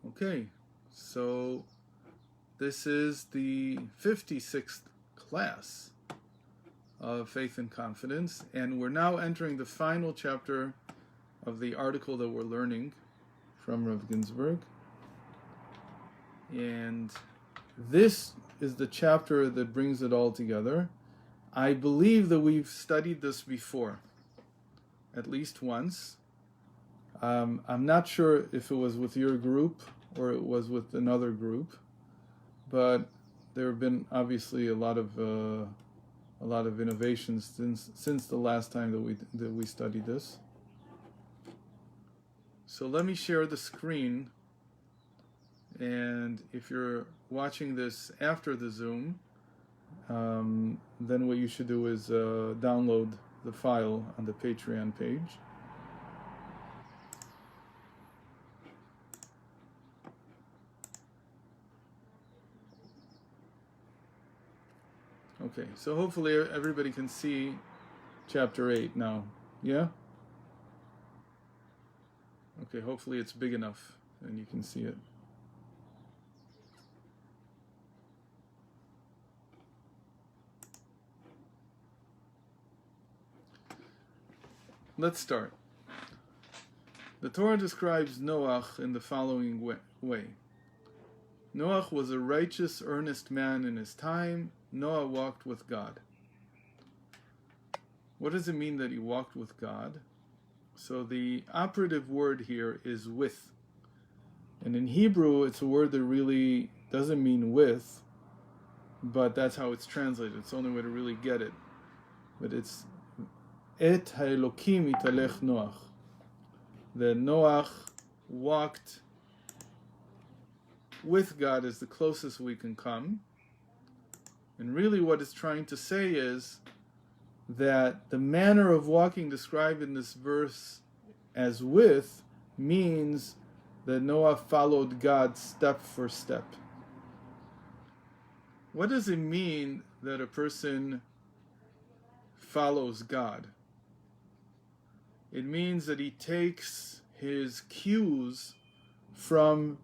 Okay, so this is the 56th class of Faith and Confidence, and we're now entering the final chapter of the article that we're learning from Rav Ginsburg. And this is the chapter that brings it all together. I believe that we've studied this before, at least once. I'm not sure if it was with your group or it was with another group, but there have been obviously a lot of innovations since the last time that we studied this. So let me share the screen, and if you're watching this after the Zoom, then what you should do is download the file on the Patreon page. Okay, so hopefully everybody can see chapter 8 now. Yeah? Okay, hopefully it's big enough and you can see it. Let's start. The Torah describes Noach in the following way. Noach was a righteous, earnest man in his time. Noah walked with God. What does it mean that he walked with God? So the operative word here is with. And in Hebrew, it's a word that really doesn't mean with, but that's how it's translated. It's the only way to really get it. But it's Et ha'elokim italech Noach. That Noach walked with God is the closest we can come. And really what it's trying to say is that the manner of walking described in this verse as with means that Noah followed God step for step. What does it mean that a person follows God? It means that he takes his cues from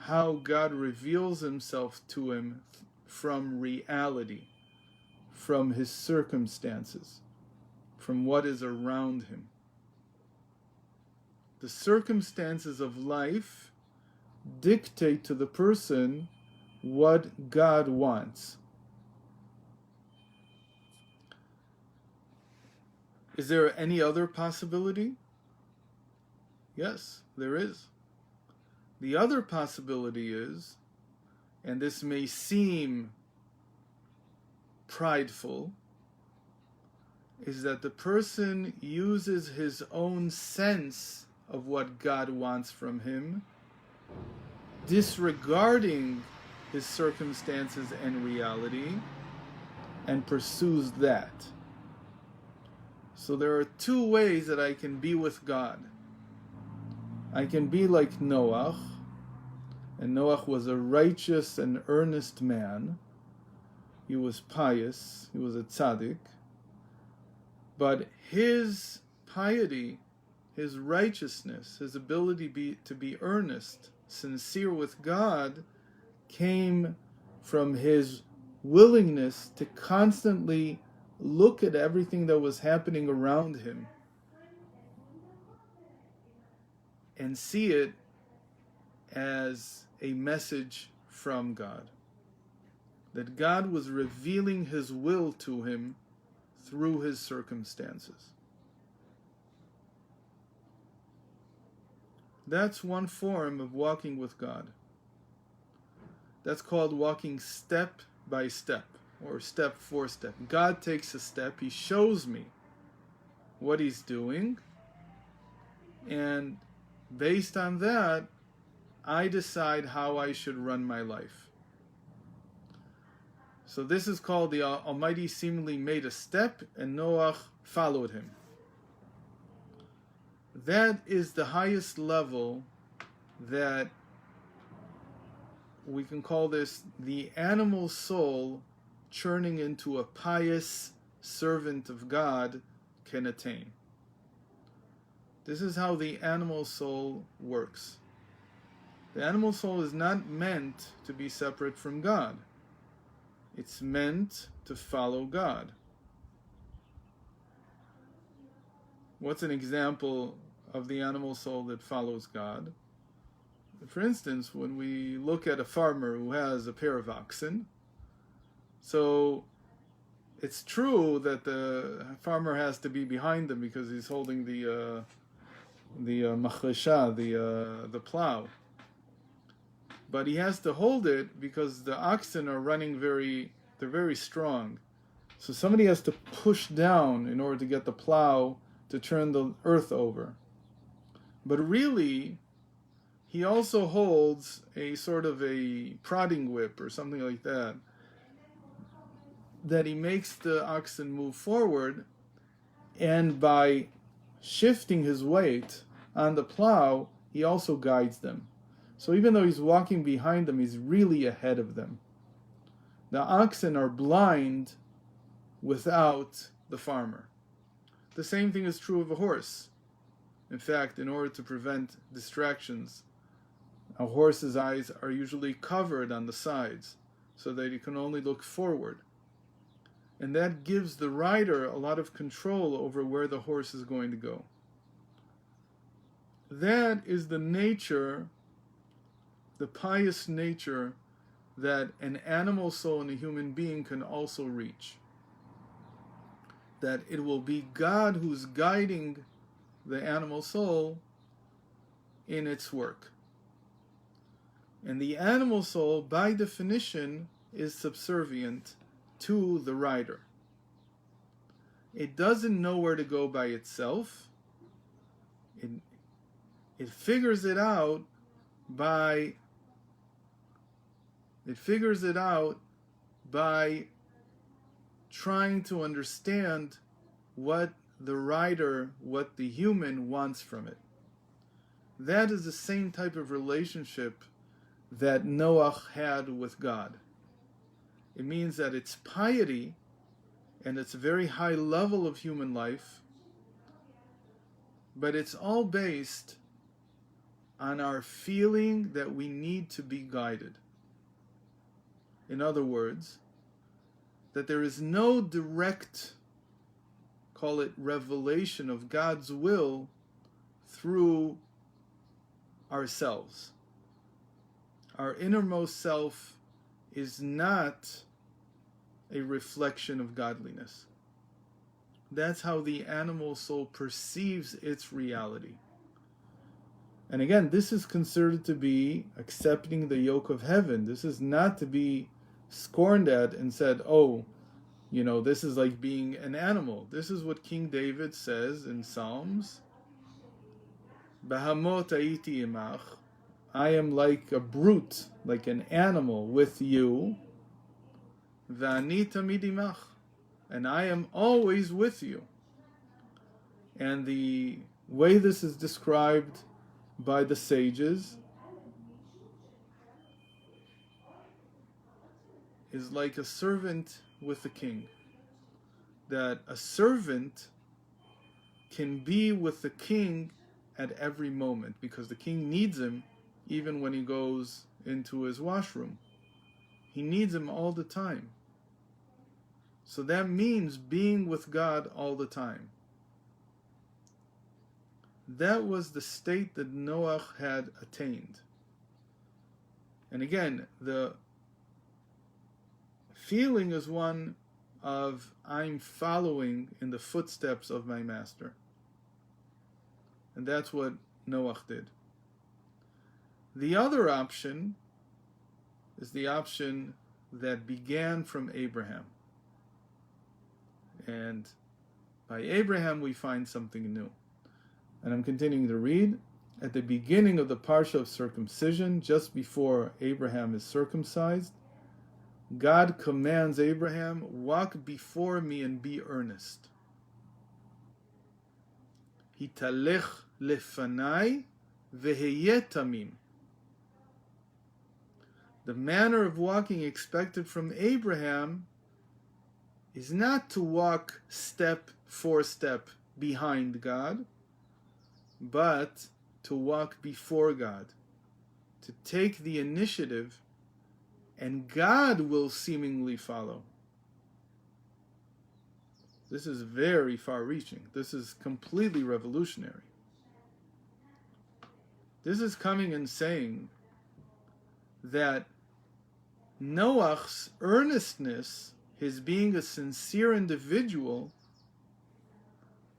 how God reveals himself to him from reality, from his circumstances, from what is around him. The circumstances of life dictate to the person what God wants. Is there any other possibility? Yes, there is. The other possibility is, and this may seem prideful, is that the person uses his own sense of what God wants from him, disregarding his circumstances and reality, and pursues that. So there are two ways that I can be with God. I can be like Noach, and Noach was a righteous and earnest man. He was pious, he was a tzaddik, but his piety, his righteousness, his ability to be earnest, sincere with God, came from his willingness to constantly look at everything that was happening around him and see it as a message from God. That God was revealing his will to him through his circumstances. That's one form of walking with God. That's called walking step by step, or step for step. God takes a step, he shows me what he's doing, and based on that, I decide how I should run my life. So this is called the Almighty seemingly made a step, and Noach followed him. That is the highest level that we can call this the animal soul churning into a pious servant of God can attain. This is how the animal soul works. The animal soul is not meant to be separate from God. It's meant to follow God. What's an example of the animal soul that follows God? For instance, when we look at a farmer who has a pair of oxen, so it's true that the farmer has to be behind them because he's holding the machresha, the plow. But he has to hold it because the oxen are running they're very strong. So somebody has to push down in order to get the plow to turn the earth over. But really, he also holds a sort of a prodding whip or something like that he makes the oxen move forward, and by shifting his weight on the plow, he also guides them. So even though he's walking behind them, he's really ahead of them. The oxen are blind without the farmer. The same thing is true of a horse. In fact, in order to prevent distractions, a horse's eyes are usually covered on the sides so that he can only look forward. And that gives the rider a lot of control over where the horse is going to go. That is the nature, the pious nature, that an animal soul and a human being can also reach. That it will be God who's guiding the animal soul in its work. And the animal soul, by definition, is subservient to the rider. It doesn't know where to go by itself. It figures it out by trying to understand what the human wants from it. That is the same type of relationship that Noah had with God. It means that it's piety and it's a very high level of human life, but it's all based on our feeling that we need to be guided. In other words, that there is no direct, call it revelation of God's will through ourselves. Our innermost self is not a reflection of godliness. That's how the animal soul perceives its reality. And again, this is considered to be accepting the yoke of heaven. This is not to be scorned at and said, oh, this is like being an animal. This is what King David says in Psalms. Bahamot aiti imach. I am like a brute, like an animal with you. V'ani tamid imach. And I am always with you. And the way this is described by the sages is like a servant with the king. That a servant can be with the king at every moment because the king needs him even when he goes into his washroom. He needs him all the time. So that means being with God all the time. That was the state that Noah had attained. And again, the feeling is one of I'm following in the footsteps of my master. And that's what Noah did. The other option is the option that began from Abraham. And by Abraham we find something new. And I'm continuing to read. At the beginning of the Parsha of circumcision, just before Abraham is circumcised, God commands Abraham, walk before me and be earnest. Hitalech lefanai veheye tamim. The manner of walking expected from Abraham is not to walk step for step behind God, but to walk before God. to take the initiative, and God will seemingly follow. This is very far-reaching. This is completely revolutionary. This is coming and saying that Noach's earnestness, his being a sincere individual,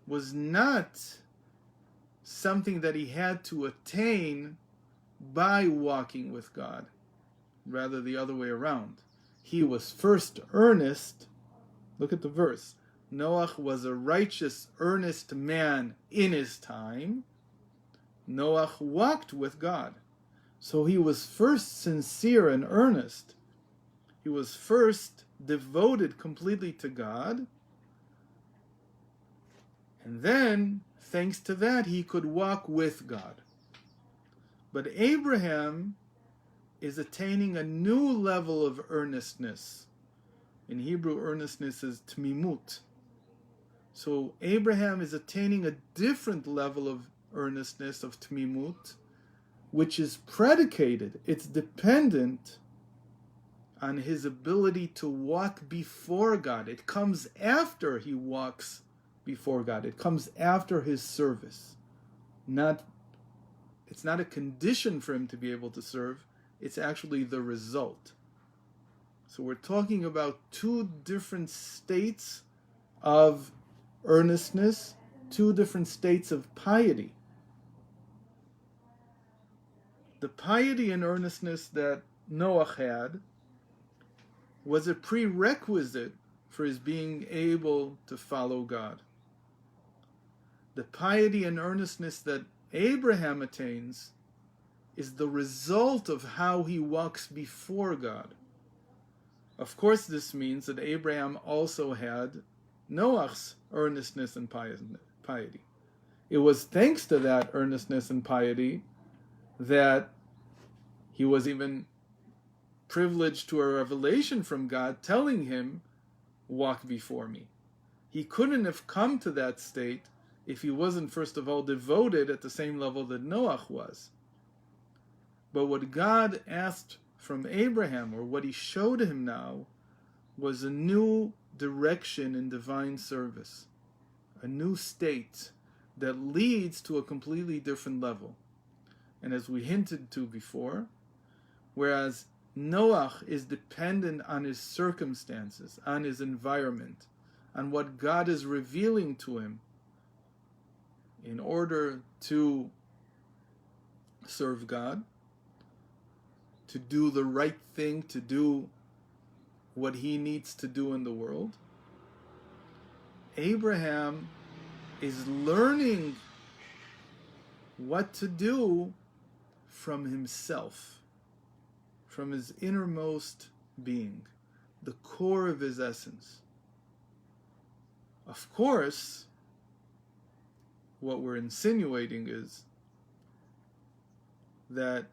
was not something that he had to attain by walking with God. Rather, the other way around. He was first earnest. Look at the verse. Noach was a righteous, earnest man in his time. Noach walked with God. So he was first sincere and earnest. He was first devoted completely to God. And then, thanks to that, he could walk with God. But Abraham is attaining a new level of earnestness. In Hebrew, earnestness is tmimut. So Abraham is attaining a different level of earnestness, of tmimut, which is predicated, it's dependent on his ability to walk before God. It comes after he walks before God. It comes after his service. It's not a condition for him to be able to serve, it's actually the result. So we're talking about two different states of earnestness, two different states of piety. The piety and earnestness that Noach had was a prerequisite for his being able to follow God. The piety and earnestness that Abraham attains is the result of how he walks before God. Of course, this means that Abraham also had Noach's earnestness and piety. It was thanks to that earnestness and piety that he was even privileged to a revelation from God telling him, walk before me. He couldn't have come to that state if he wasn't, first of all, devoted at the same level that Noach was. But what God asked from Abraham, or what he showed him now, was a new direction in divine service, a new state that leads to a completely different level. And as we hinted to before, whereas Noach is dependent on his circumstances, on his environment, on what God is revealing to him in order to serve God, to do the right thing, to do what he needs to do in the world. Abraham is learning what to do from himself, from his innermost being, the core of his essence. Of course, what we're insinuating is that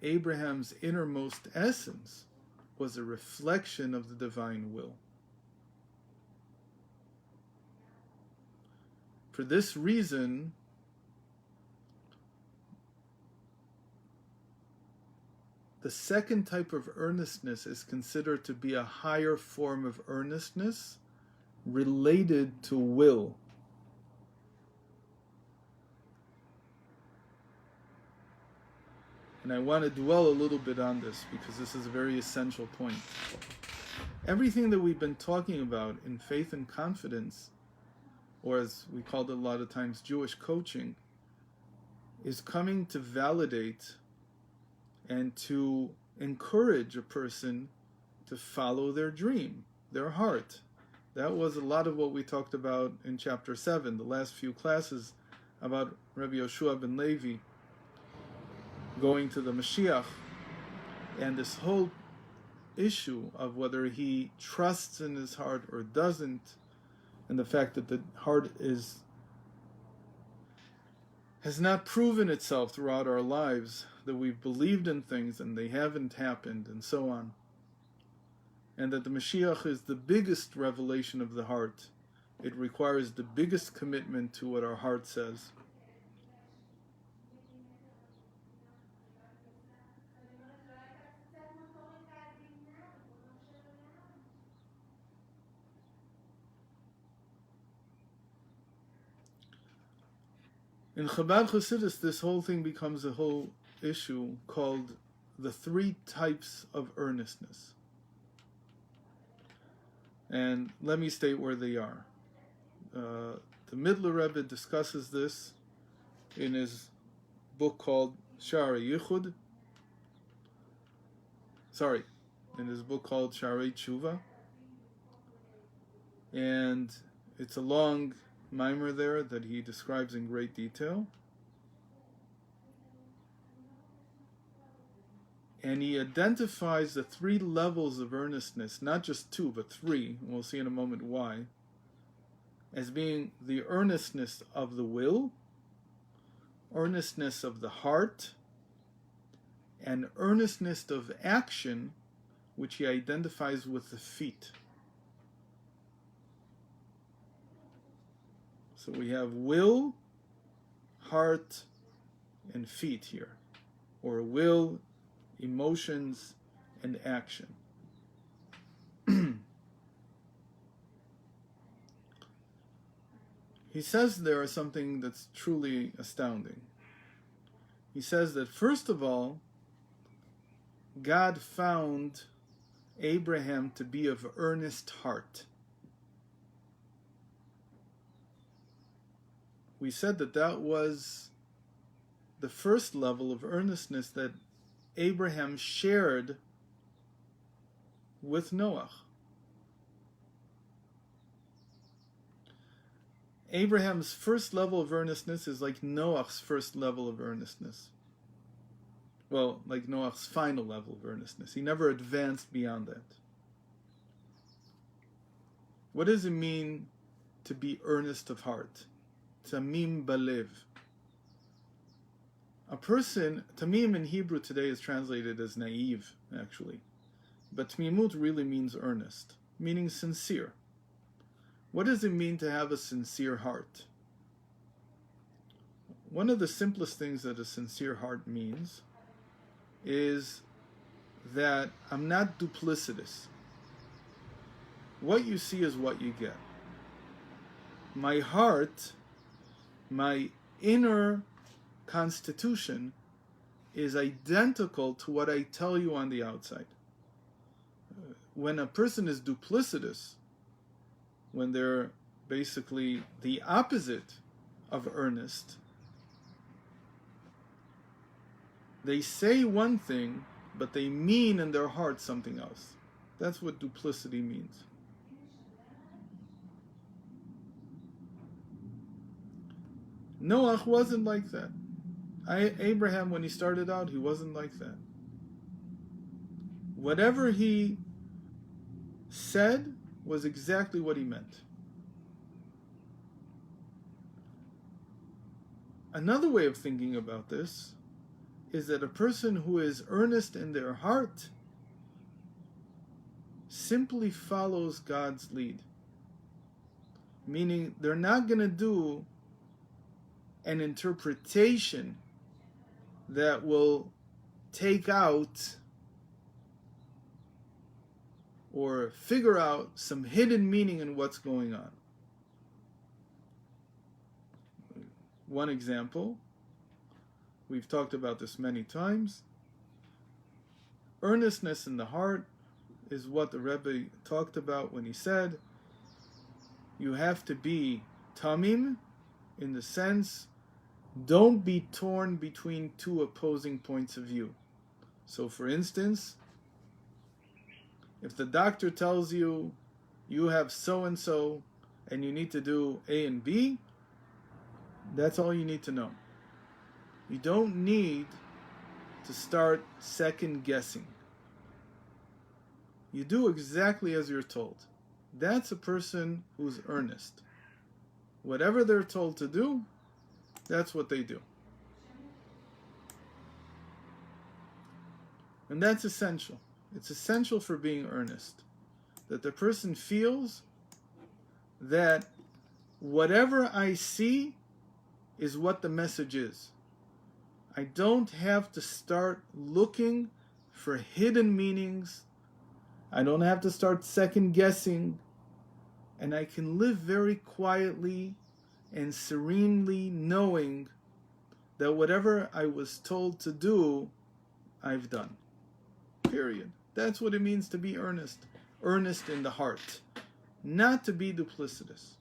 Abraham's innermost essence was a reflection of the divine will. For this reason, the second type of earnestness is considered to be a higher form of earnestness related to will. And I want to dwell a little bit on this because this is a very essential point. Everything that we've been talking about in faith and confidence, or as we called it a lot of times, Jewish coaching, is coming to validate and to encourage a person to follow their dream, their heart. That was a lot of what we talked about in chapter 7, the last few classes about Rabbi Yoshua ben Levi going to the Mashiach, and this whole issue of whether he trusts in his heart or doesn't, and the fact that the heart has not proven itself throughout our lives, that we've believed in things and they haven't happened, and so on. And that the Mashiach is the biggest revelation of the heart. It requires the biggest commitment to what our heart says. In Chabad Hasidus, this whole thing becomes a whole issue called the 3 types of earnestness. And let me state where they are. The Midler Rebbe discusses this in his book called Sha'arei Yichud. In his book called Sha'arei Tshuva. And it's a long mimer there that he describes in great detail. And he identifies the 3 levels of earnestness, not just 2, but 3, and we'll see in a moment why, as being the earnestness of the will, earnestness of the heart, and earnestness of action, which he identifies with the feet. So we have will, heart, and feet here, or will, emotions, and action. He says there is something that's truly astounding. He says that first of all, God found Abraham to be of earnest heart. We said that that was the first level of earnestness that Abraham shared with Noah. Abraham's first level of earnestness is like Noah's first level of earnestness. Well, like Noah's final level of earnestness. He never advanced beyond that. What does it mean to be earnest of heart? Tamim balev. A person, tamim in Hebrew today is translated as naive, actually. But tmimut really means earnest, meaning sincere. What does it mean to have a sincere heart? One of the simplest things that a sincere heart means is that I'm not duplicitous. What you see is what you get. My heart, my inner constitution is identical to what I tell you on the outside. When a person is duplicitous, when they're basically the opposite of earnest, they say one thing, but they mean in their heart something else. That's what duplicity means. Noah wasn't like that. Abraham, when he started out, he wasn't like that. Whatever he said was exactly what he meant. Another way of thinking about this is that a person who is earnest in their heart simply follows God's lead. Meaning they're not going to do an interpretation that will take out or figure out some hidden meaning in what's going on. One example, we've talked about this many times. Earnestness in the heart is what the Rebbe talked about when he said, you have to be tamim, in the sense, don't be torn between 2 opposing points of view. So for instance, if the doctor tells you you have so-and-so and you need to do A and B, that's all you need to know. You don't need to start second guessing. You do exactly as you're told. That's a person who's earnest. Whatever they're told to do, that's what they do. And that's essential. It's essential for being earnest. That the person feels that whatever I see is what the message is. I don't have to start looking for hidden meanings. I don't have to start second guessing. And I can live very quietly and serenely knowing that whatever I was told to do, I've done. Period. That's what it means to be earnest. Earnest in the heart. Not to be duplicitous.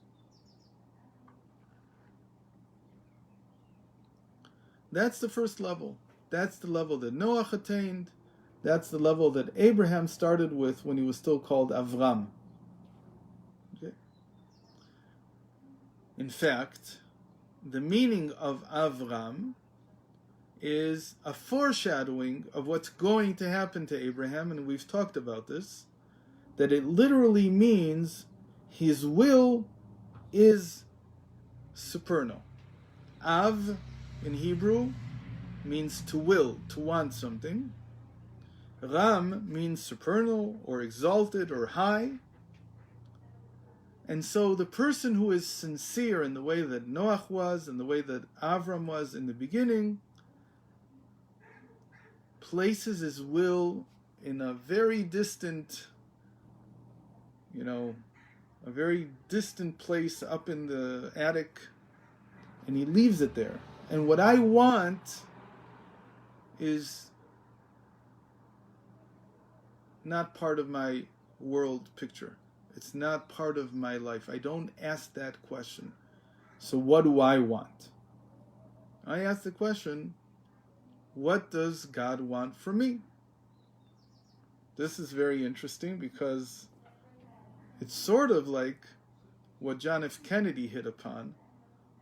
That's the first level. That's the level that Noach attained. That's the level that Abraham started with when he was still called Avram. Okay? In fact, the meaning of Avram is a foreshadowing of what's going to happen to Abraham, and we've talked about this, that it literally means his will is supernal. Av in Hebrew means to will, to want something. Ram means supernal or exalted or high. And so the person who is sincere in the way that Noach was and the way that Avram was in the beginning places his will in a very distant, a very distant place up in the attic, and he leaves it there. And what I want is not part of my world picture. It's not part of my life. I don't ask that question. So what do I want? I ask the question, what does God want for me? This is very interesting because it's sort of like what John F. Kennedy hit upon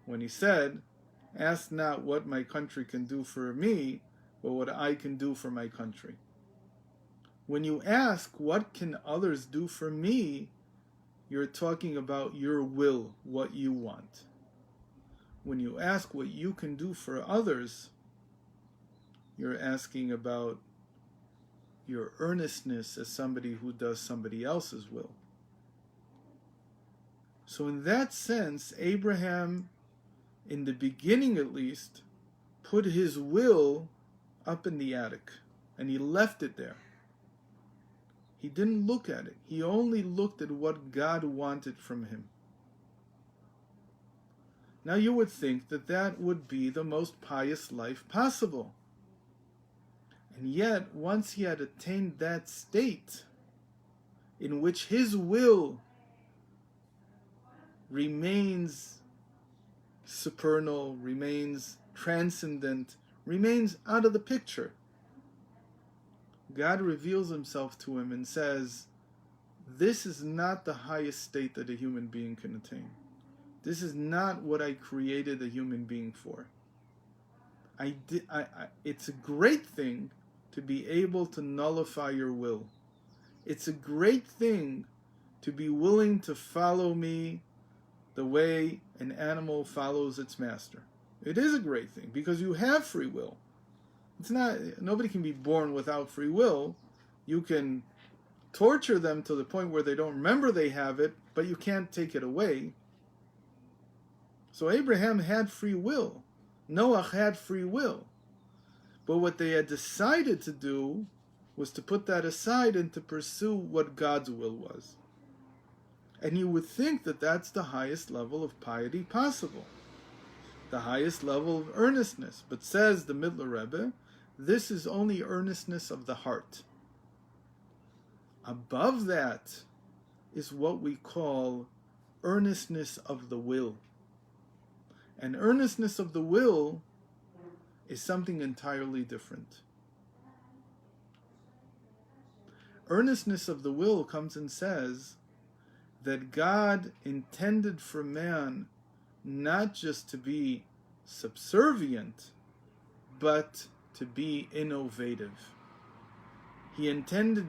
when he said, ask not what my country can do for me, but what I can do for my country. When you ask, what can others do for me, you're talking about your will, what you want. When you ask what you can do for others, you're asking about your earnestness as somebody who does somebody else's will. So in that sense, Abraham, in the beginning at least, put his will up in the attic, and he left it there. He didn't look at it. He only looked at what God wanted from him. Now you would think that that would be the most pious life possible. And yet, once he had attained that state in which his will remains supernal, remains transcendent, remains out of the picture, God reveals himself to him and says, this is not the highest state that a human being can attain. This is not what I created a human being for. It's a great thing to be able to nullify your will. It's a great thing to be willing to follow me the way an animal follows its master. It is a great thing because you have free will. Nobody can be born without free will. You can torture them to the point where they don't remember they have it, but you can't take it away. So Abraham had free will. Noach had free will. But what they had decided to do was to put that aside and to pursue what God's will was. And you would think that that's the highest level of piety possible, the highest level of earnestness. But says the Midler Rebbe, this is only earnestness of the heart. Above that is what we call earnestness of the will. And earnestness of the will is something entirely different. Earnestness of the will comes and says that God intended for man not just to be subservient, but to be innovative. He intended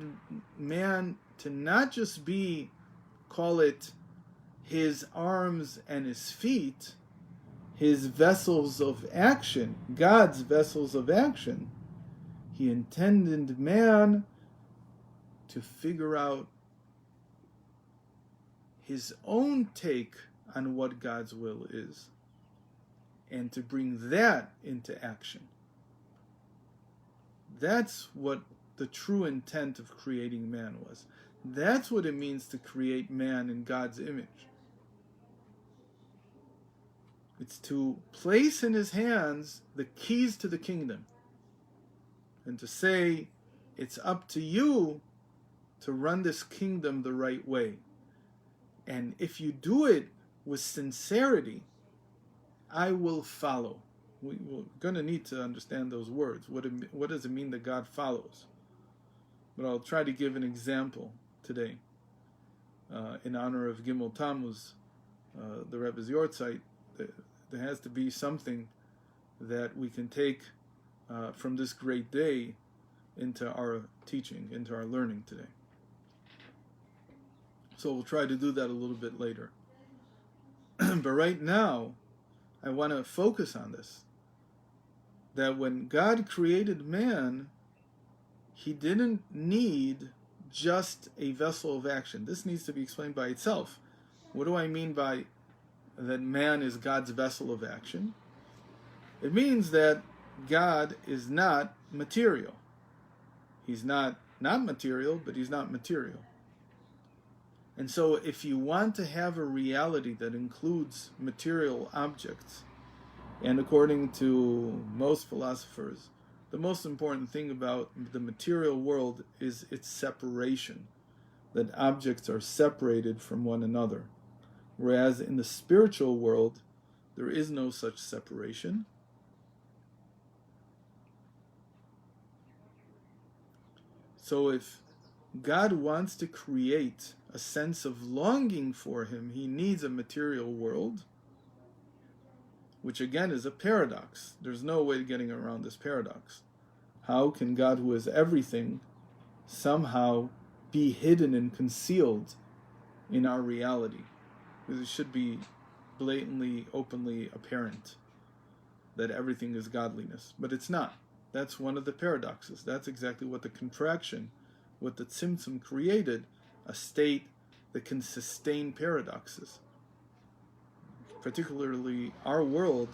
man to not just be, call it, his arms and his feet, his vessels of action, God's vessels of action. He intended man to figure out his own take on what God's will is, and to bring that into action. That's what the true intent of creating man was. That's what it means to create man in God's image. It's to place in his hands the keys to the kingdom and to say, it's up to you to run this kingdom the right way. And if you do it with sincerity, I will follow. We're going to need to understand those words. What does it mean that God follows? But I'll try to give an example today. In honor of Gimel Tammuz, the Rebbe's Yortzeit, there has to be something that we can take from this great day into our teaching, into our learning today. So we'll try to do that a little bit later. But right now, I want to focus on this. That when God created man, he didn't need just a vessel of action. This needs to be explained by itself. What do I mean by that man is God's vessel of action? It means that God is not material. He's not material, but he's not material. And so if you want to have a reality that includes material objects, and according to most philosophers, the most important thing about the material world is its separation, that objects are separated from one another. Whereas in the spiritual world, there is no such separation. So if God wants to create a sense of longing for him, he needs a material world, which again is a paradox. There's no way of getting around this paradox. How can God, who is everything, somehow be hidden and concealed in our reality? Because it should be blatantly, openly apparent that everything is godliness. But it's not. That's one of the paradoxes. That's exactly what the contraction, what the Tzimtzum created, a state that can sustain paradoxes. Particularly our world,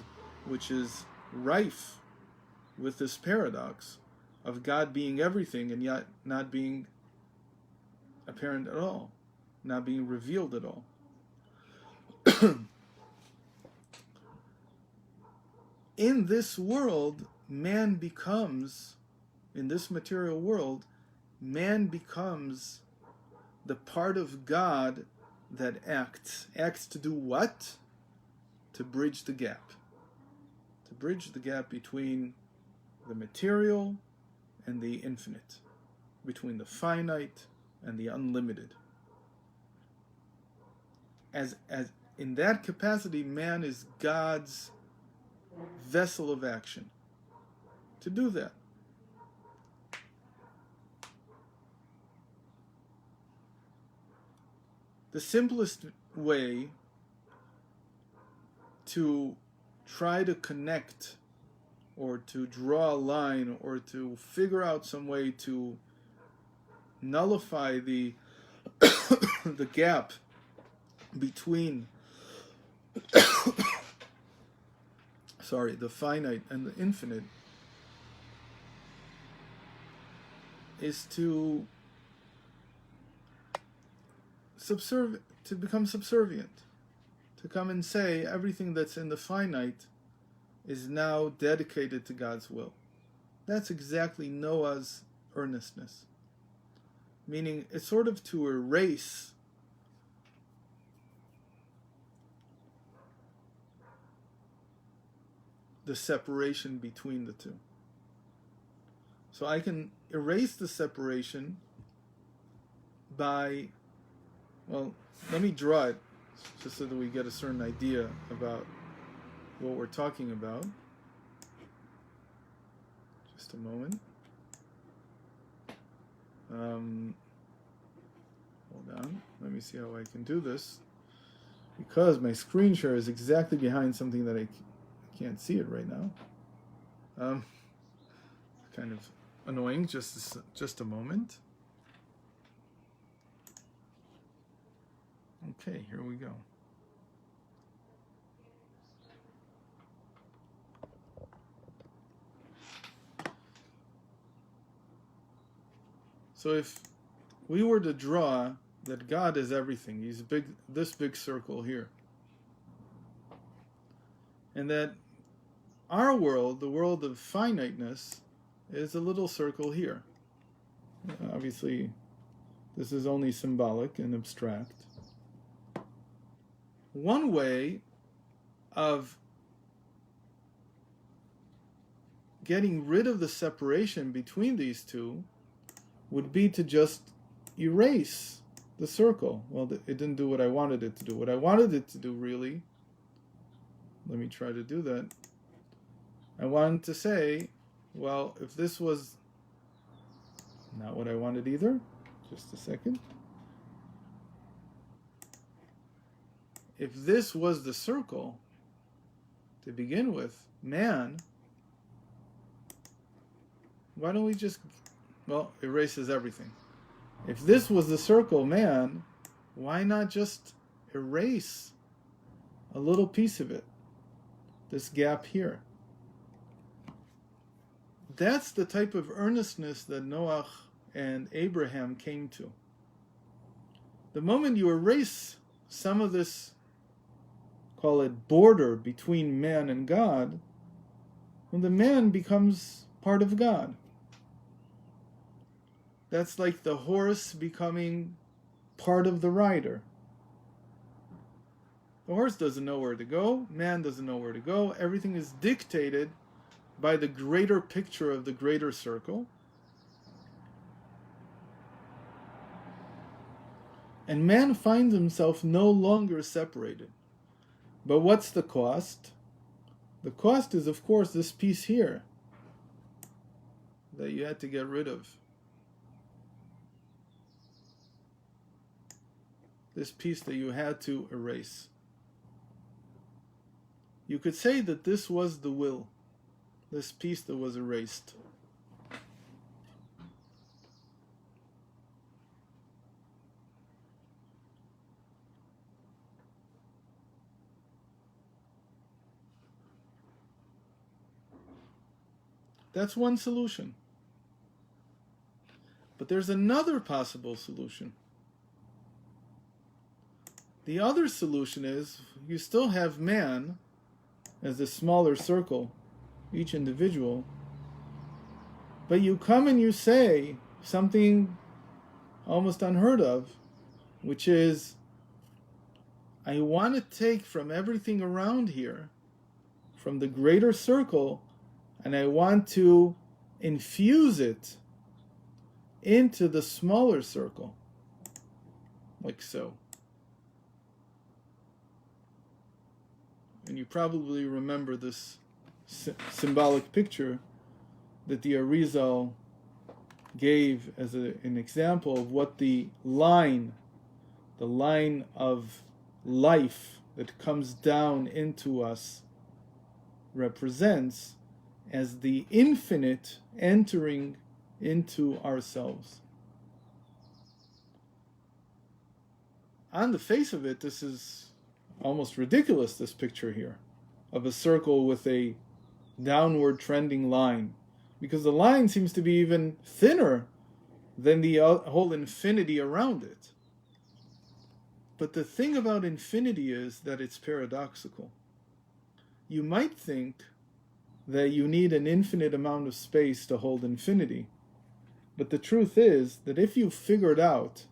which is rife with this paradox of God being everything and yet not being apparent at all, not being revealed at all. In this world, man becomes, in this material world, man becomes the part of God that acts. Acts to do what? To bridge the gap. To bridge the gap between the material and the infinite, between the finite and the unlimited. As in that capacity, man is God's vessel of action to do that. The simplest way to try to connect or to draw a line or to figure out some way to nullify the the gap between the finite and the infinite is to become subservient, to come and say everything that's in the finite is now dedicated to God's will. That's exactly Noah's earnestness. Meaning, it's sort of to erase the separation between the two. So I can erase the separation by, well, let me draw it just so that we get a certain idea about what we're talking about. Just a moment. Hold on. Let me see how I can do this. Because my screen share is exactly behind something that I can't see it right now. Kind of annoying. Just a moment. Okay, here we go. So if we were to draw that God is everything, he's big, this big circle here. And that our world, the world of finiteness, is a little circle here. Obviously, this is only symbolic and abstract. One way of getting rid of the separation between these two would be to just erase the circle. Well, it didn't do what I wanted it to do. What I wanted it to do, really, let me try to do that. I wanted to say, well, if this was not what I wanted either, just a second. If this was the circle to begin with, man, why don't we just, well, erases everything. If this was the circle, man, why not just erase a little piece of it? This gap here. That's the type of earnestness that Noach and Abraham came to. The moment you erase some of this, call it border between man and God, well, the man becomes part of God. That's like the horse becoming part of the rider. The horse doesn't know where to go, man doesn't know where to go, everything is dictated by the greater picture of the greater circle. And man finds himself no longer separated. But what's the cost? The cost is, of course, this piece here that you had to get rid of. This piece that you had to erase. You could say that this was the will, this piece that was erased. That's one solution. But there's another possible solution. The other solution is you still have man as a smaller circle, each individual, but you come and you say something almost unheard of, which is, I want to take from everything around here, from the greater circle, and I want to infuse it into the smaller circle, like so. And you probably remember this symbolic picture that the Arizal gave as an example of what the line of life that comes down into us represents as the infinite entering into ourselves. On the face of it, this is almost ridiculous, this picture here of a circle with a downward trending line, because the line seems to be even thinner than the whole infinity around it. But the thing about infinity is that it's paradoxical. You might think that you need an infinite amount of space to hold infinity, but the truth is that if you figured out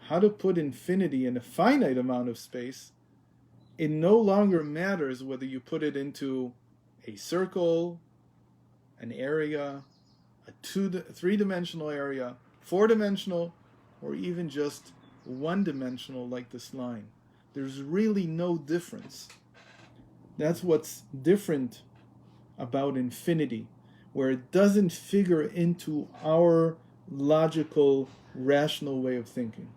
how to put infinity in a finite amount of space, it no longer matters whether you put it into a circle, an area, a three-dimensional area, four-dimensional, or even just one-dimensional like this line. There's really no difference. That's what's different about infinity, where it doesn't figure into our logical, rational way of thinking.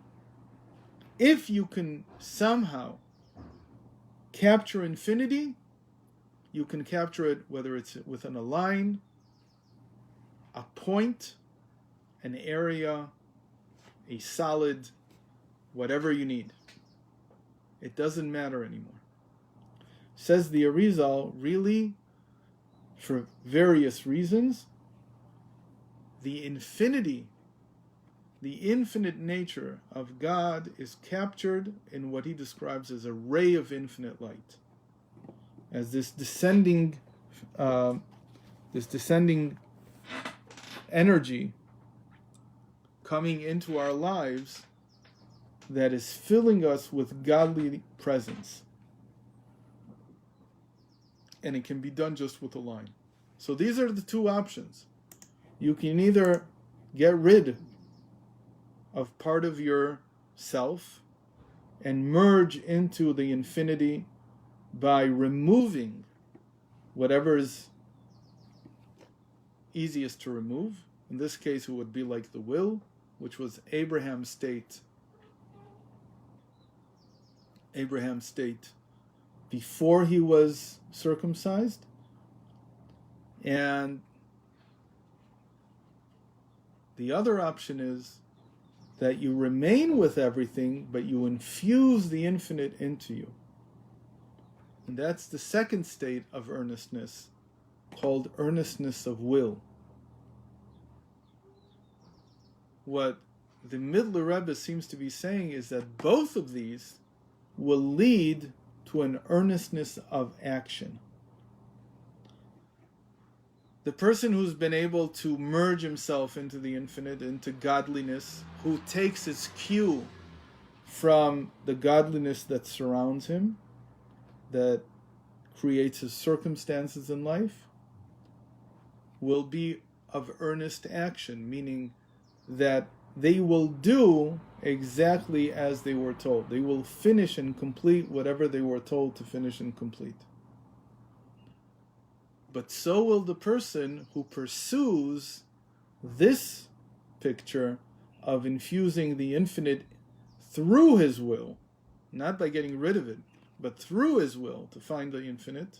If you can somehow capture infinity, you can capture it whether it's within a line, a point, an area, a solid, whatever you need. It doesn't matter anymore. Says the Arizal, really, for various reasons, the infinity, the infinite nature of God is captured in what he describes as a ray of infinite light. as this descending energy coming into our lives that is filling us with godly presence. And it can be done just with a line. So these are the two options. You can either get rid of part of your self and merge into the infinity by removing whatever is easiest to remove. In this case, it would be like the will, which was Abraham's state before he was circumcised. And the other option is that you remain with everything, but you infuse the infinite into you. And that's the second state of earnestness, called earnestness of will. What the Midler Rebbe seems to be saying is that both of these will lead to an earnestness of action. The person who's been able to merge himself into the infinite, into godliness, who takes his cue from the godliness that surrounds him, that creates his circumstances in life, will be of earnest action, meaning that they will do exactly as they were told. They will finish and complete whatever they were told to finish and complete. But so will the person who pursues this picture of infusing the infinite through his will, not by getting rid of it, but through his will to find the infinite.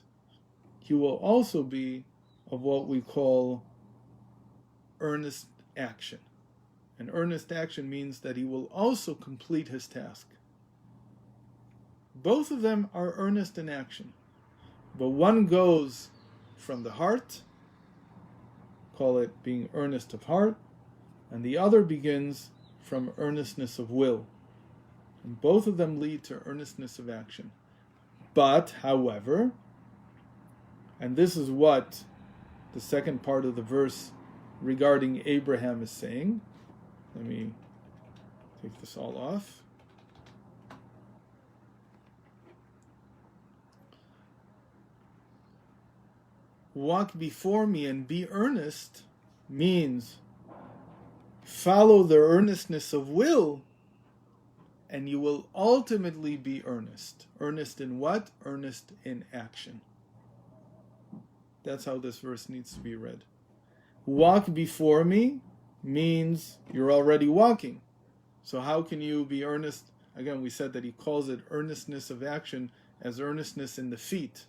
He will also be of what we call earnest action. And earnest action means that he will also complete his task. Both of them are earnest in action, but one goes from the heart, call it being earnest of heart, and the other begins from earnestness of will. And both of them lead to earnestness of action. But, however, and this is what the second part of the verse regarding Abraham is saying. Let me take this all off. Walk before me and be earnest means follow the earnestness of will, and you will ultimately be earnest. Earnest in what? Earnest in action. That's how this verse needs to be read. Walk before me means you're already walking. So how can you be earnest? Again, we said that he calls it earnestness of action as earnestness in the feet.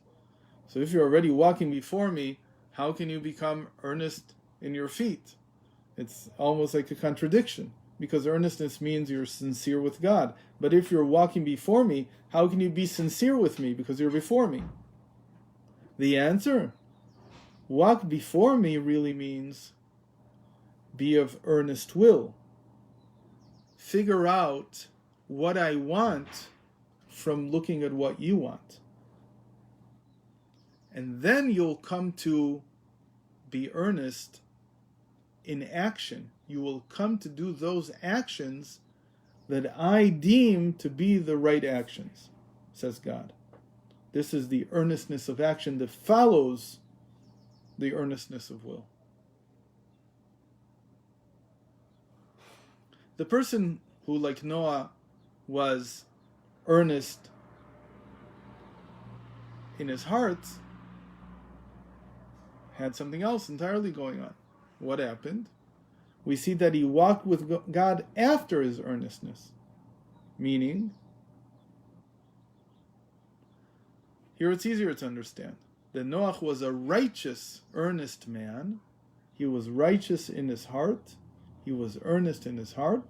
So if you're already walking before me, how can you become earnest in your feet? It's almost like a contradiction, because earnestness means you're sincere with God. But if you're walking before me, how can you be sincere with me? Because you're before me. The answer, walk before me really means be of earnest will. Figure out what I want from looking at what you want. And then you'll come to be earnest in action. You will come to do those actions that I deem to be the right actions, says God. This is the earnestness of action that follows the earnestness of will. The person who, like Noah, was earnest in his heart had something else entirely going on. What happened? We see that he walked with God after his earnestness. Meaning, here it's easier to understand, that Noah was a righteous, earnest man. He was righteous in his heart. He was earnest in his heart.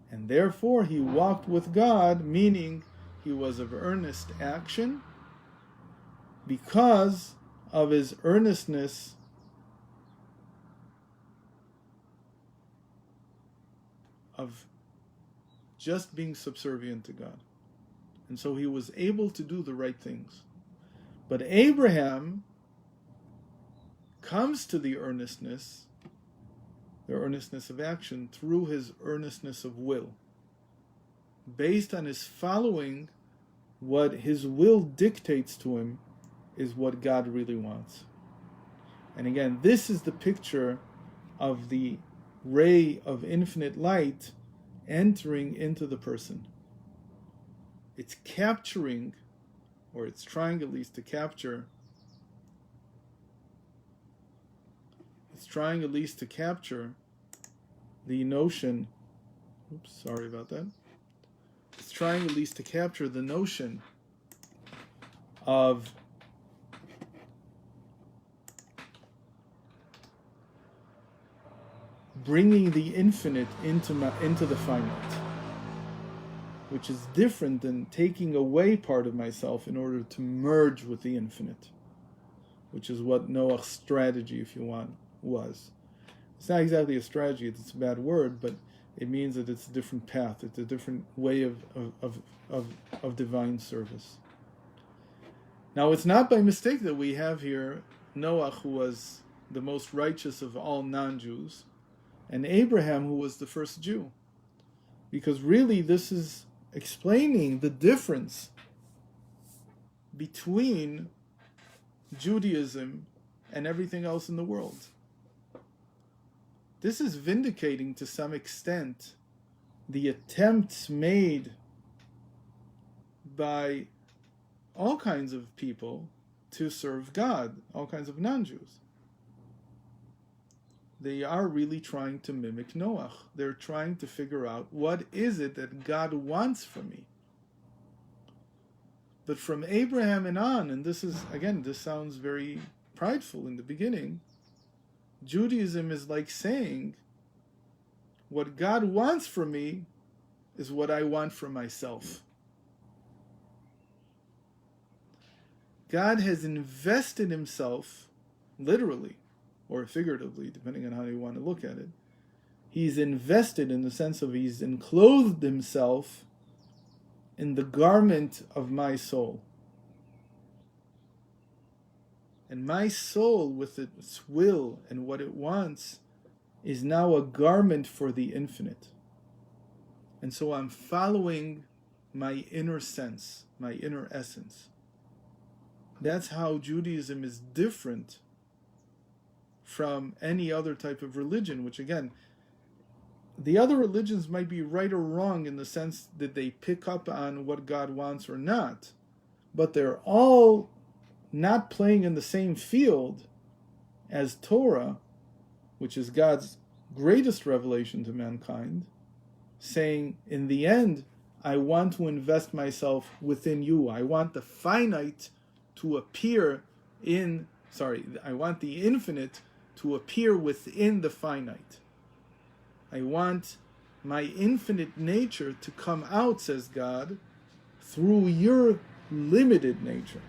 And therefore he walked with God, meaning he was of earnest action because of his earnestness of just being subservient to God. And so he was able to do the right things. But Abraham comes to the earnestness of action, through his earnestness of will, based on his following what his will dictates to him is what God really wants. And again, this is the picture of the ray of infinite light entering into the person. It's capturing, or it's trying at least to capture, the notion, it's trying at least to capture the notion of bringing the infinite into the finite, which is different than taking away part of myself in order to merge with the infinite, which is what Noah's strategy, if you want, was. It's not exactly a strategy, it's a bad word, but it means that it's a different path, it's a different way of divine service. Now, it's not by mistake that we have here Noah, who was the most righteous of all non-Jews, and Abraham, who was the first Jew. Because really this is explaining the difference between Judaism and everything else in the world. This is vindicating to some extent the attempts made by all kinds of people to serve God, all kinds of non-Jews. They are really trying to mimic Noah. They're trying to figure out, what is it that God wants from me? But from Abraham and on, and this sounds very prideful in the beginning, Judaism is like saying, what God wants from me is what I want for myself. God has invested himself, literally, or figuratively, depending on how you want to look at it. He's invested in the sense of he's enclosed himself in the garment of my soul. And my soul, with its will and what it wants, is now a garment for the infinite. And so I'm following my inner sense, my inner essence. That's how Judaism is different from any other type of religion, which again, the other religions might be right or wrong in the sense that they pick up on what God wants or not, but they're all not playing in the same field as Torah, which is God's greatest revelation to mankind, saying, in the end, I want to invest myself within you. I want the finite to appear I want the infinite to appear within the finite. I want my infinite nature to come out, says God, through your limited nature.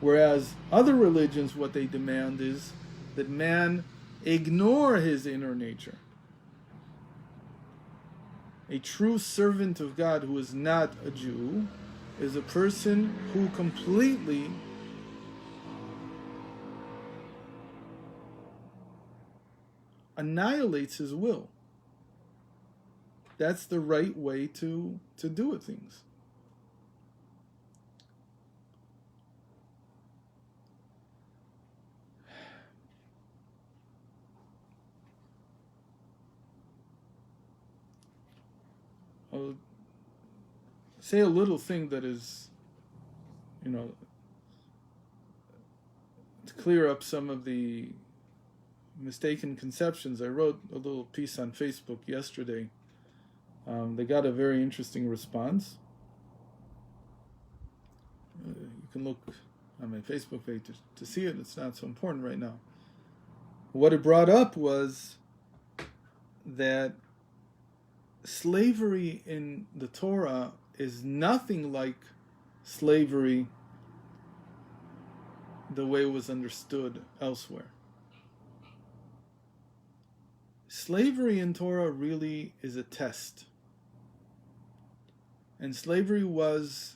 Whereas other religions, what they demand is that man ignore his inner nature. A true servant of God who is not a Jew is a person who completely annihilates his will. That's the right way to do things. I'll say a little thing that is, to clear up some of the mistaken conceptions. I wrote a little piece on Facebook yesterday. They got a very interesting response. You can look on my Facebook page to see it. It's not so important right now. What it brought up was that slavery in the Torah is nothing like slavery the way it was understood elsewhere. Slavery in Torah really is a test. And slavery was,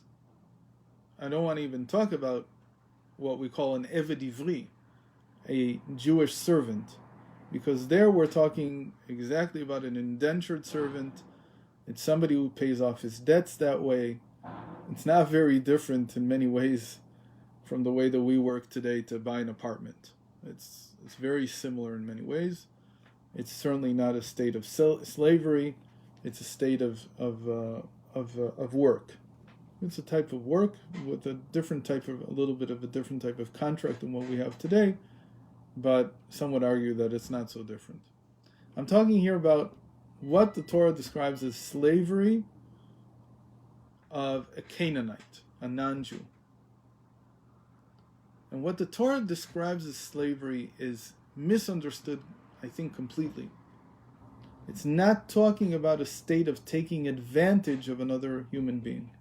I don't want to even talk about what we call an Eved Ivri, a Jewish servant, because there we're talking exactly about an indentured servant. It's somebody who pays off his debts that way. It's not very different in many ways from the way that we work today to buy an apartment. It's very similar in many ways. It's certainly not a state of slavery. It's a state of work. It's a type of work with a little bit of a different type of contract than what we have today, but some would argue that it's not so different. I'm talking here about what the Torah describes as slavery of a Canaanite, a non-Jew. And what the Torah describes as slavery is misunderstood, I think, completely. It's not talking about a state of taking advantage of another human being.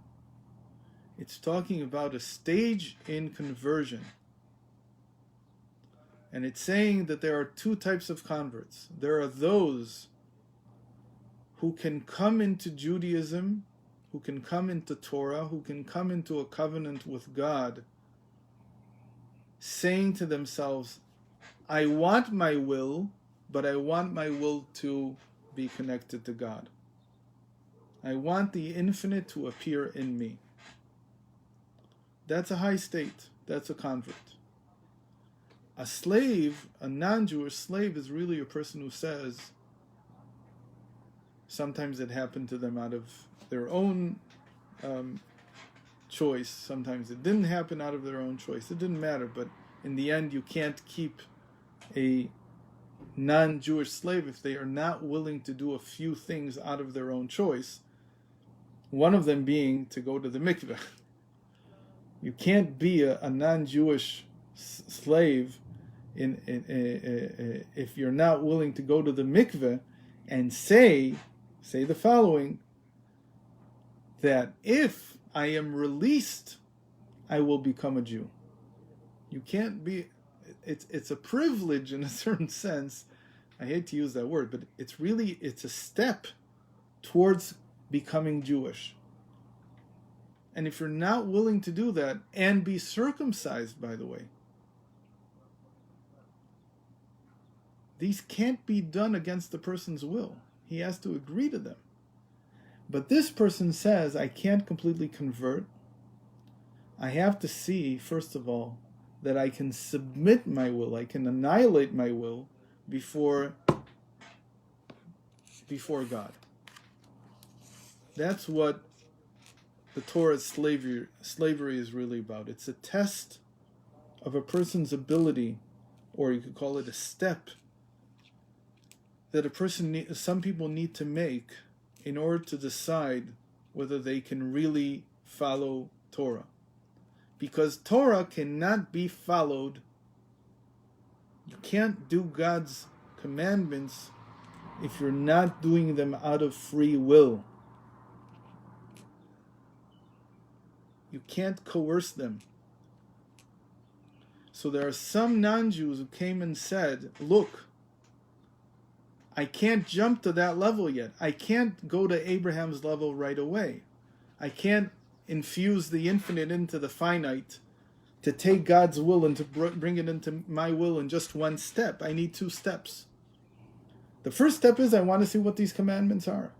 It's talking about a stage in conversion. And it's saying that there are two types of converts. There are those who can come into Judaism, who can come into Torah, who can come into a covenant with God, saying to themselves, I want my will, but I want my will to be connected to God. I want the infinite to appear in me. That's a high state. That's a convert. A slave, a non-Jewish slave, is really a person who says, sometimes it happened to them out of their own choice. Sometimes it didn't happen out of their own choice. It didn't matter, but in the end, you can't keep a non-Jewish slave if they are not willing to do a few things out of their own choice. One of them being to go to the mikveh. You can't be a non-Jewish slave if you're not willing to go to the mikveh and say the following, that if I am released, I will become a Jew. You can't be. It's a privilege in a certain sense. I hate to use that word, but it's a step towards becoming Jewish. And if you're not willing to do that and be circumcised, by the way, these can't be done against the person's will. He has to agree to them. But this person says, I can't completely convert. I have to see, first of all, that I can submit my will, I can annihilate my will before God. That's what the Torah's slavery is really about. It's a test of a person's ability, or you could call it a step, that some people need to make in order to decide whether they can really follow Torah. Because Torah cannot be followed. You can't do God's commandments if you're not doing them out of free will. You can't coerce them. So there are some non-Jews who came and said, look, I can't jump to that level yet. I can't go to Abraham's level right away. I can't infuse the infinite into the finite to take God's will and to bring it into my will in just one step. I need 2 steps. The first step is I want to see what these commandments are.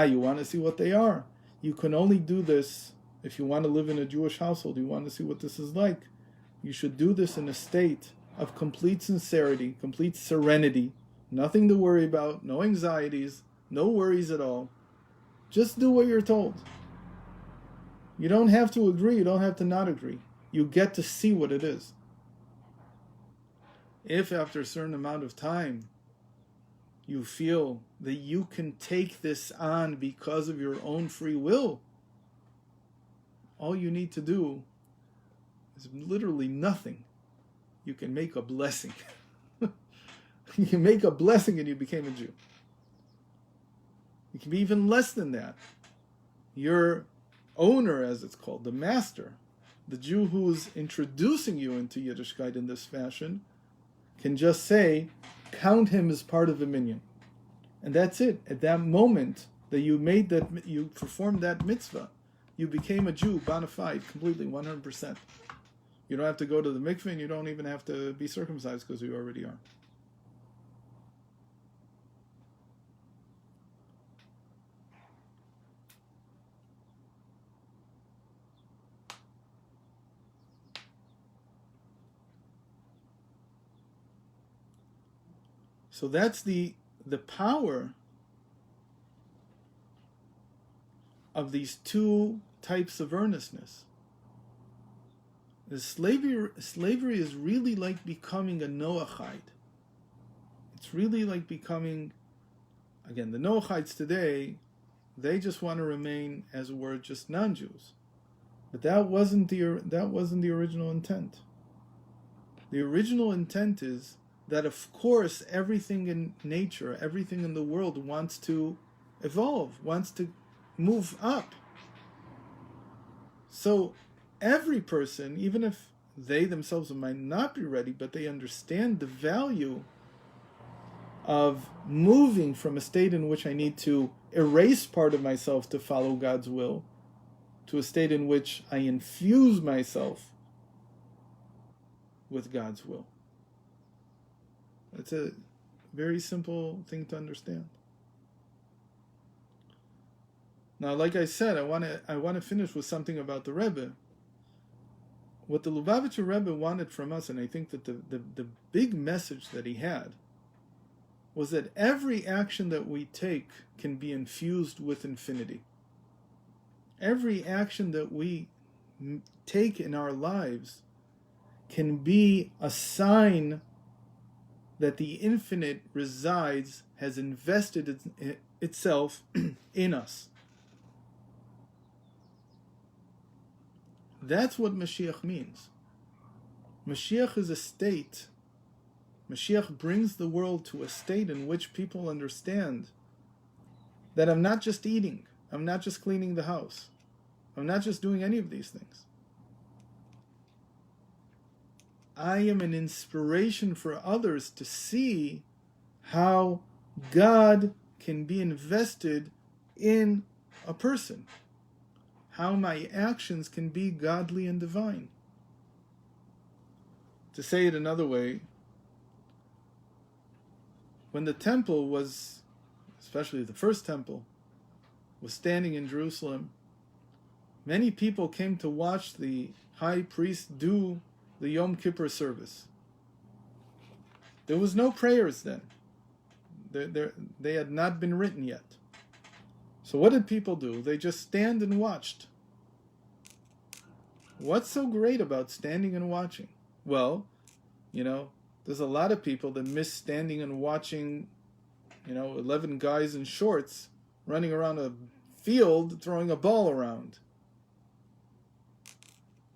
You want to see what they are. You can only do this if you want to live in a Jewish household. You want to see what this is like. You should do this in a state of complete sincerity, complete serenity, nothing to worry about, no anxieties, no worries at all. Just do what you're told. You don't have to agree, you don't have to not agree. You get to see what it is. If after a certain amount of time you feel that you can take this on because of your own free will, all you need to do is literally nothing. You can make a blessing. You can make a blessing and you became a Jew. It can be even less than that. Your owner, as it's called, the master, the Jew who's introducing you into Yiddishkeit in this fashion, can just say, count him as part of the minyan. And that's it. At that moment that you performed that mitzvah, you became a Jew, bona fide, completely, 100%. You don't have to go to the mikveh, and you don't even have to be circumcised because you already are. So that's the power of these two types of earnestness. The slavery is really like becoming a Noachite. It's really like becoming, again, the Noachites today, they just want to remain, as it were, just non-Jews. But that wasn't the original intent. The original intent is that, of course, everything in nature, everything in the world wants to evolve, wants to move up. So every person, even if they themselves might not be ready, but they understand the value of moving from a state in which I need to erase part of myself to follow God's will, to a state in which I infuse myself with God's will. It's a very simple thing to understand. Now, like I said, I want to finish with something about the Rebbe. What the Lubavitcher Rebbe wanted from us, and I think that the big message that he had, was that every action that we take can be infused with infinity. Every action that we take in our lives can be a sign that the infinite resides, has invested itself in us. That's what Mashiach means. Mashiach is a state. Mashiach brings the world to a state in which people understand that I'm not just eating, I'm not just cleaning the house, I'm not just doing any of these things. I am an inspiration for others to see how God can be invested in a person, how my actions can be godly and divine. To say it another way, when the temple was, especially the first temple, was standing in Jerusalem, many people came to watch the high priest do the Yom Kippur service. There was no prayers then. They had not been written yet. So what did people do? They just stand and watched. What's so great about standing and watching? Well, there's a lot of people that miss standing and watching, 11 guys in shorts running around a field throwing a ball around.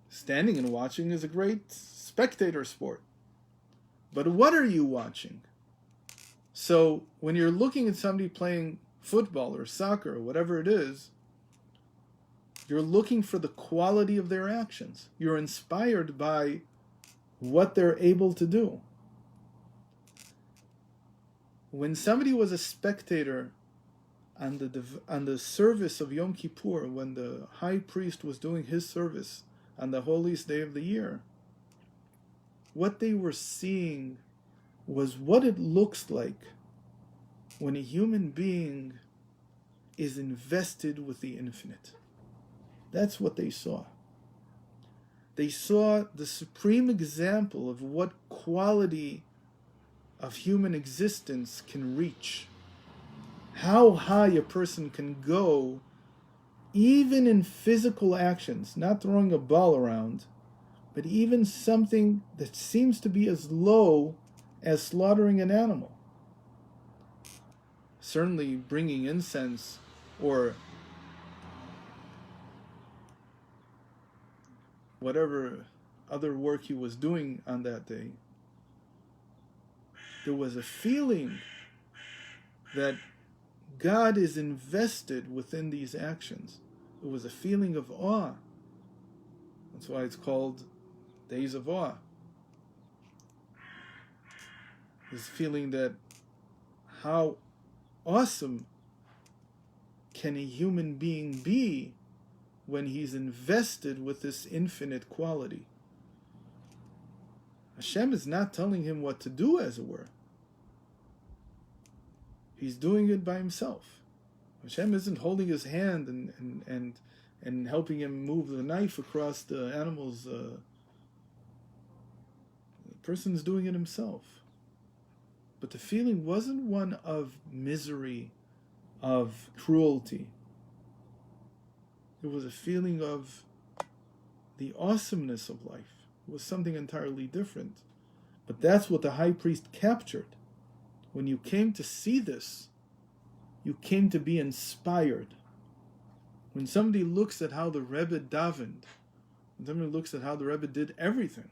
Standing and watching is a great spectator sport. But what are you watching? So when you're looking at somebody playing football or soccer or whatever it is, you're looking for the quality of their actions. You're inspired by what they're able to do. When somebody was a spectator on the service of Yom Kippur, when the high priest was doing his service on the holiest day of the year, what they were seeing was what it looks like when a human being is invested with the infinite. That's what they saw. They saw the supreme example of what quality of human existence can reach. How high a person can go, even in physical actions, not throwing a ball around, but even something that seems to be as low as slaughtering an animal. Certainly bringing incense or whatever other work he was doing on that day, there was a feeling that God is invested within these actions. It was a feeling of awe. That's why it's called Days of Awe. This feeling that how awesome can a human being be when he's invested with this infinite quality. Hashem is not telling him what to do, as it were. He's doing it by himself. Hashem isn't holding his hand and helping him move the knife across the animal's. The person's doing it himself. But the feeling wasn't one of misery, of cruelty. It was a feeling of the awesomeness of life. It was something entirely different. But that's what the high priest captured. When you came to see this, you came to be inspired. When somebody looks at how the Rebbe davened, when somebody looks at how the Rebbe did everything,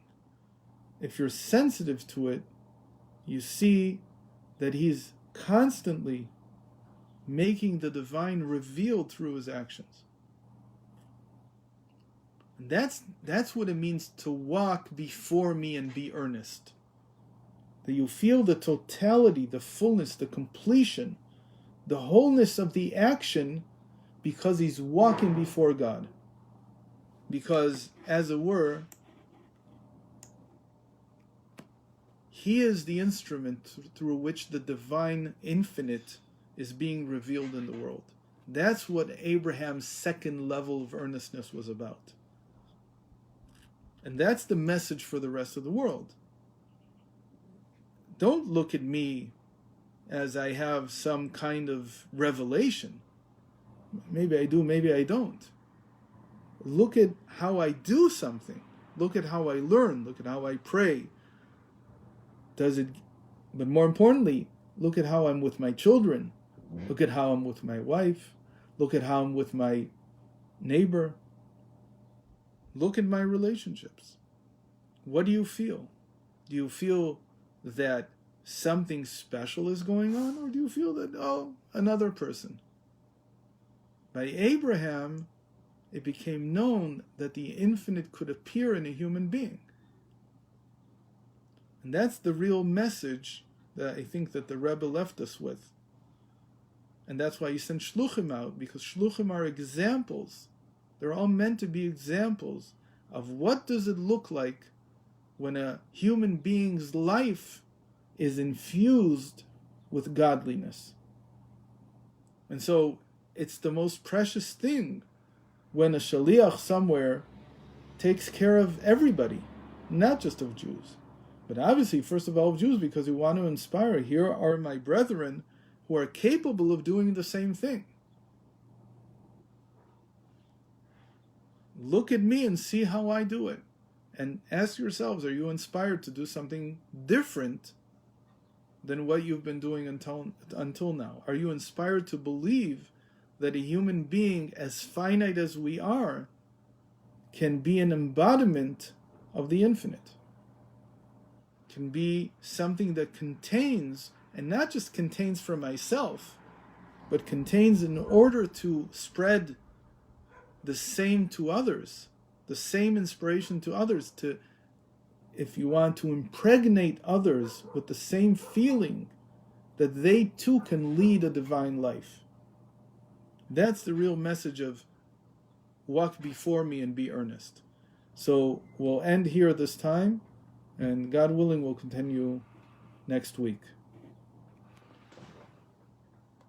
if you're sensitive to it, you see that he's constantly making the divine revealed through his actions. And that's what it means to walk before me and be earnest. That you feel the totality, the fullness, the completion, the wholeness of the action because he's walking before God. Because, as it were, he is the instrument through which the divine infinite is being revealed in the world. That's what Abraham's second level of earnestness was about. And that's the message for the rest of the world. Don't look at me as I have some kind of revelation. Maybe I do, maybe I don't. Look at how I do something. Look at how I learn. Look at how I pray. But more importantly, look at how I'm with my children. Look at how I'm with my wife. Look at how I'm with my neighbor. Look at my relationships. What do you feel? Do you feel that something special is going on? Or do you feel that, another person? By Abraham, it became known that the infinite could appear in a human being. And that's the real message that I think that the Rebbe left us with. And that's why he sent shluchim out, because shluchim are examples. They're all meant to be examples of what does it look like when a human being's life is infused with godliness. And so it's the most precious thing when a shaliach somewhere takes care of everybody, not just of Jews. But obviously, first of all, of Jews, because we want to inspire. Here are my brethren who are capable of doing the same thing. Look at me and see how I do it. And ask yourselves, are you inspired to do something different than what you've been doing until now? Are you inspired to believe that a human being, as finite as we are, can be an embodiment of the infinite? Can be something that contains, and not just contains for myself, but contains in order to spread the same to others, the same inspiration to others, to, if you want, to impregnate others with the same feeling that they too can lead a divine life. That's the real message of walk before me and be earnest. So we'll end here this time, and God willing, we'll continue next week.